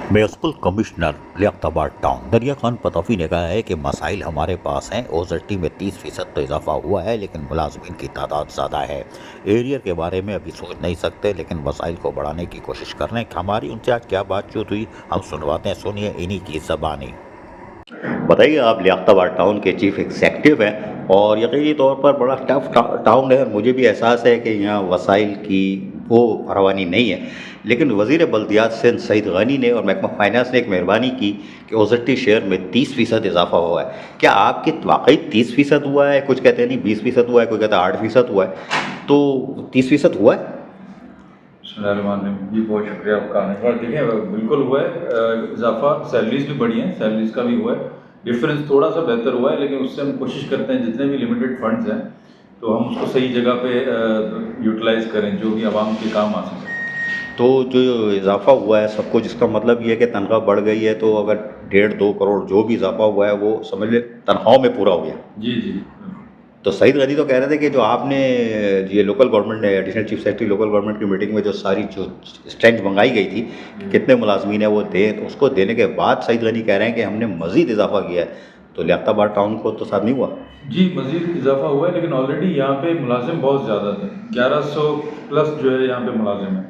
Municipal commissioner Liaquatabad town दरिया खान पतौफी ने कहा है कि मसाइल हमारे पास हैं। ओजरटी में 30% तो इजाफा हुआ है, लेकिन मुलाजमीन की तादाद ज़्यादा है। एरियर के बारे में अभी सोच नहीं सकते, लेकिन मसाइल को बढ़ाने की कोशिश कर रहे हैं। हमारी उनसे आज क्या बातचीत हुई, हम सुनवाते हैं, सुनिए इन्हीं की ज़बानी। बताइए, आप लियाकताबाद टाउन के चीफ एग्जेक्टिव हैं और यकीनी तौर पर बड़ा टफ टाउन है, और मुझे भी एहसास है कि यहाँ वसाइल की वो फरावानी नहीं है। लेकिन वज़ीर बल्दियात सिंध सईद गनी ने और महकमा फाइनेंस ने एक मेहरबानी की कि ओजरटी शेयर में 30% इजाफा हुआ है। क्या आपके वाकई 30% हुआ है? कुछ कहते हैं नहीं 20% हुआ है, कोई कहता है 8% हुआ है, तो 30% हुआ है? जी, बहुत शुक्रिया आपका आने का। देखिए, बिल्कुल हुआ है इजाफा। सैलरीज भी बढ़ी हैं, सैलरीज का भी हुआ है। डिफरेंस थोड़ा सा बेहतर हुआ है, लेकिन उससे हम कोशिश करते हैं जितने भी लिमिटेड फंड्स हैं तो हम उसको सही जगह पे यूटिलाइज़ करें, जो भी आवाम के काम आ सके। तो जो इजाफा हुआ है सबको, जिसका मतलब ये है कि तनख्वाह बढ़ गई है, तो अगर 1.5-2 करोड़ जो भी इजाफा हुआ है वो समझ ले तनख्वाहों में पूरा हो गया। जी जी। तो सईद गनी तो कह रहे थे कि जो आपने ये लोकल गवर्नमेंट ने additional chief secretary local government की मीटिंग में जो सारी जो स्ट्रेंथ मंगाई गई थी कि कितने मुलाजमीन है वो दें, तो उसको देने के बाद सईद गनी कह रहे हैं कि हमने मज़ीद इजाफा किया है। तो लियाकताबाद टाउन को तो साथ नहीं हुआ। जी, मज़ीद इजाफा हुआ है, लेकिन ऑलरेडी यहाँ पे मुलाजिम बहुत ज़्यादा थे। 1100 प्लस जो है यहाँ पे मुलाजिम हैं,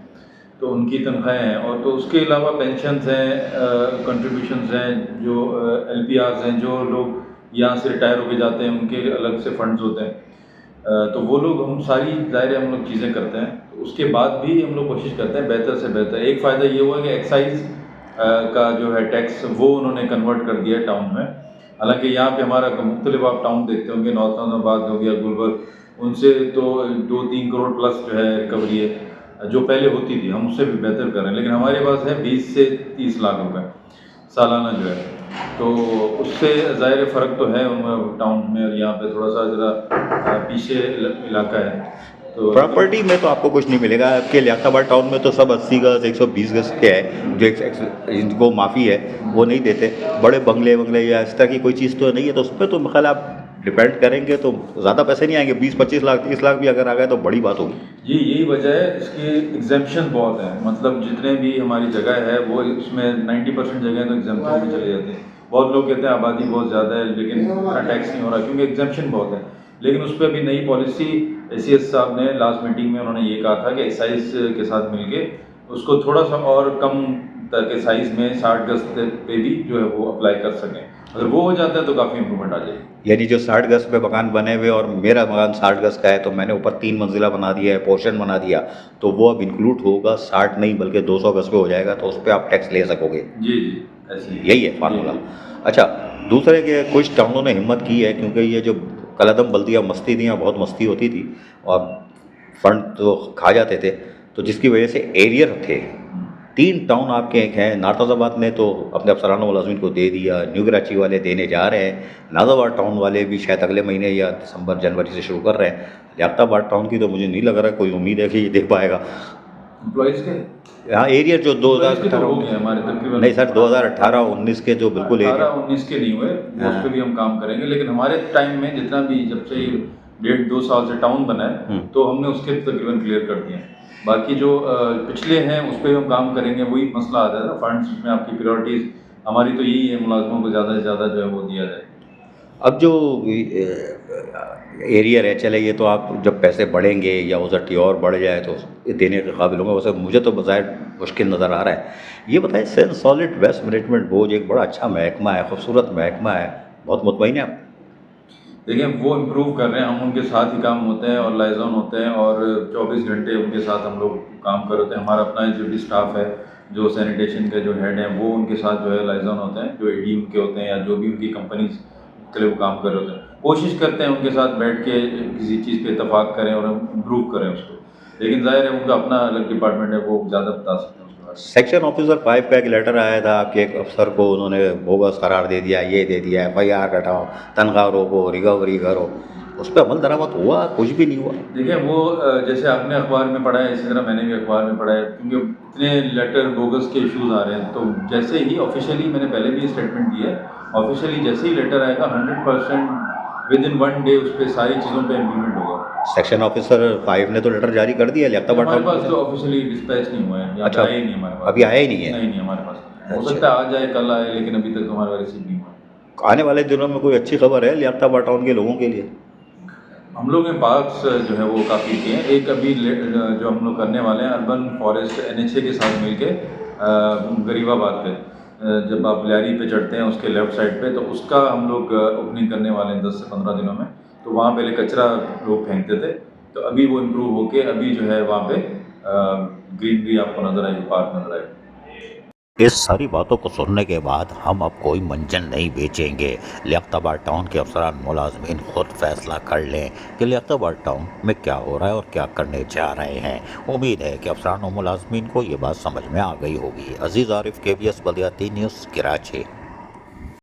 तो उनकी तनख्वाहें हैं। और तो उसके अलावा पेंशन्स हैं, कंट्रीब्यूशंस हैं, जो LPRs हैं, जो लोग यहाँ से रिटायर होके जाते हैं उनके अलग से फंड्स होते हैं। तो वो लोग हम सारी ज़ाहिर है हम लोग चीज़ें करते हैं। तो उसके बाद भी हम लोग कोशिश करते हैं बेहतर से बेहतर। एक फ़ायदा ये हुआ कि एक्साइज़ का जो है टैक्स वो उन्होंने कन्वर्ट कर दिया है टाउन में। हालांकि यहाँ पे हमारा मुख्तलिफ आप टाउन देखते होंगे, नॉर्थ नाज़ाबाद हो गया, गुलबर्ग, उनसे तो 2-3 करोड़ प्लस जो है रिकवरी है जो पहले होती थी। हम उससे भी बेहतर कर रहे हैं, लेकिन हमारे पास है 20 से 30 लाख रुपए सालाना जो है। तो उससे ज़ाहिर फ़र्क तो है उन टाउन में, और यहाँ पे थोड़ा सा ज़रा पीछे इलाका है। तो प्रॉपर्टी में तो आपको कुछ नहीं मिलेगा। आपके लियाकताबाद टाउन में तो सब 80 गज 120 गज के है, जो जिनको माफ़ी है वो नहीं देते। बड़े बंगले वंगले या इस तरह की कोई चीज़ तो नहीं है, तो उस पर तो ख्याल आप डिपेंड करेंगे तो ज़्यादा पैसे नहीं आएंगे। 20-25 लाख 30 लाख भी अगर आ गए तो बड़ी बात होगी। जी, यही वजह है। इसकी एग्जाम्पशन बहुत है, मतलब जितने भी हमारी जगह है वो उसमें 90% जगह तो एग्जाम्पशन में चले जाते हैं। बहुत लोग कहते हैं आबादी बहुत ज़्यादा है लेकिन इतना टैक्स नहीं हो रहा, क्योंकि एग्जाम्पशन बहुत है। लेकिन उस पर अभी नई पॉलिसी ACS साहब ने लास्ट मीटिंग में उन्होंने ये कहा था कि एक्साइज के साथ मिलके उसको थोड़ा सा और कम के साइज़ में 60 गज पे भी जो है वो अप्लाई कर सकें। अगर वो हो जाता है तो काफ़ी इंप्रूवमेंट आ जाएगी। यानी जो 60 गज पे मकान बने हुए, और मेरा मकान 60 गज का है, तो मैंने ऊपर 3 मंजिला बना दिया है, पोर्शन बना दिया, तो वो अब इंक्लूड होगा, 60 नहीं बल्कि 200 गज पे हो जाएगा, तो उस पर आप टैक्स ले सकोगे। जी जी, ऐसे ही यही है फार्मूला। अच्छा, दूसरे के कुछ टाउनों ने हिम्मत की है, क्योंकि ये जो कलदम बल्दिया मस्ती थी, यहाँ बहुत मस्ती होती थी और फंड तो खा जाते थे, तो जिसकी वजह से एरियर थे। 3 टाउन आपके एक हैं। नाज़ाबाद ने तो अपने अफसरान मुलाजिमीन को दे दिया, न्यू कराची वाले देने जा रहे हैं, नाज़ाबाद टाउन वाले भी शायद अगले महीने या दिसंबर जनवरी से शुरू कर रहे हैं। लियाकताबाद टाउन की तो मुझे नहीं लग रहा कोई उम्मीद है कि ये दे पाएगा। एम्प्लॉइज़ के हाँ, एरियर जो तो हो 2018 गए हमारे तकरीबन। नहीं सर, 2018-19 के जो बिल्कुल एरियर 18-19 के नहीं हुए, उस पर भी हम काम करेंगे। लेकिन हमारे टाइम में जितना भी, जब से 1.5-2 साल से टाउन बना है, तो हमने उसके तकरीबन क्लियर कर दिए हैं। बाकी जो पिछले हैं उस पर हम काम करेंगे। वही मसला आ जाता है फंड्स में, आपकी प्रायोरिटीज़। हमारी तो यही है मुलाजमों को ज़्यादा से ज़्यादा जो है वो दिया जाए। अब जो एरियर है, चले ये तो आप जब पैसे बढ़ेंगे या ओजरटी और बढ़ जाए तो देने के काबिल होंगे। वैसे मुझे तो बज़ाहिर मुश्किल नज़र आ रहा है। ये बताएं, Sindh solid waste management board एक बड़ा अच्छा महकमा है, खूबसूरत महकमा है, बहुत मुतमईन है आप? देखिए, वो इम्प्रूव कर रहे हैं, हम उनके साथ ही काम होते हैं और लाइजॉन होते हैं, और 24 घंटे उनके साथ हम लोग काम कर होते हैं। हमारा अपना जो भी स्टाफ है, जो सैनिटेशन के जो हेड हैं, वो उनके साथ जो है लाइजॉन होते हैं, जो AD उनके होते हैं या जो भी उनकी कंपनीज के लिए वो काम कर रहे होते हैं। कोशिश करते हैं उनके साथ बैठ के किसी चीज़ पे इतफाक़ करें और इम्प्रूव करें उसको। लेकिन ज़ाहिर है उनका अपना अलग डिपार्टमेंट है, वो ज़्यादा बता सकते हैं उसके बारे में। सेक्शन ऑफिसर 5 का एक लेटर आया था आपके एक अफसर को, उन्होंने बोगस करार दे दिया, ये दे दिया, FIR कटाओ, तनख्वाह रोको, रिकवरी करो, उस पर अमल दरामद हुआ? कुछ भी नहीं हुआ। देखिए, वो जैसे आपने अखबार में पढ़ा है, इसी तरह मैंने भी अखबार में पढ़ा है, क्योंकि इतने लेटर बोगस के इश्यूज आ रहे हैं। तो जैसे ही ऑफिशियली, मैंने पहले भी स्टेटमेंट दी है, ऑफिशियली जैसे ही लेटर आएगा 100% विद इन 1 डे उस पर सारी चीज़ों पे इम्प्लीमेंट होगा। सेक्शन ऑफिसर 5 ने तो लेटर जारी कर दिया लियाकताबाद हमारे टाउन पास में। तो ऑफिशियली डिस्पैच नहीं हुआ है, यहाँ पे अच्छा, आया ही नहीं हमारे पास। अभी आया ही नहीं है। नहीं हमारे पास हो अच्छा। सकता है आज आए कल आए, लेकिन अभी तक हमारे पास रिसीव नहीं हुआ। आने वाले दिनों में कोई अच्छी खबर है लियाकताबाद टाउन के लोगों के लिए? हम लोग ने पार्क्स जो है वो काफ़ी किए हैं। एक अभी जो हम लोग करने वाले हैं अर्बन फॉरेस्ट NHA के साथ मिलके गरीबाबाद पे जब आप लियारी पे चढ़ते हैं उसके लेफ्ट साइड पे, तो उसका हम लोग ओपनिंग करने वाले हैं 10 से 15 दिनों में। तो वहाँ पहले कचरा लोग फेंकते थे, तो अभी वो इम्प्रूव होके अभी जो है वहाँ पे ग्रीनरी आपको नज़र आएगी, पार्क नज़र आएगी। इस सारी बातों को सुनने के बाद हम अब कोई मंजन नहीं बेचेंगे। लियाकताबाद टाउन के अफसरान मुलाजमीन खुद फैसला कर लें कि लियाकताबाद टाउन में क्या हो रहा है और क्या करने जा रहे हैं। उम्मीद है कि अफसरान और मुलाजमीन को ये बात समझ में आ गई होगी। अजीज़ आरिफ, KBS बल्दियाती न्यूज़, कराची।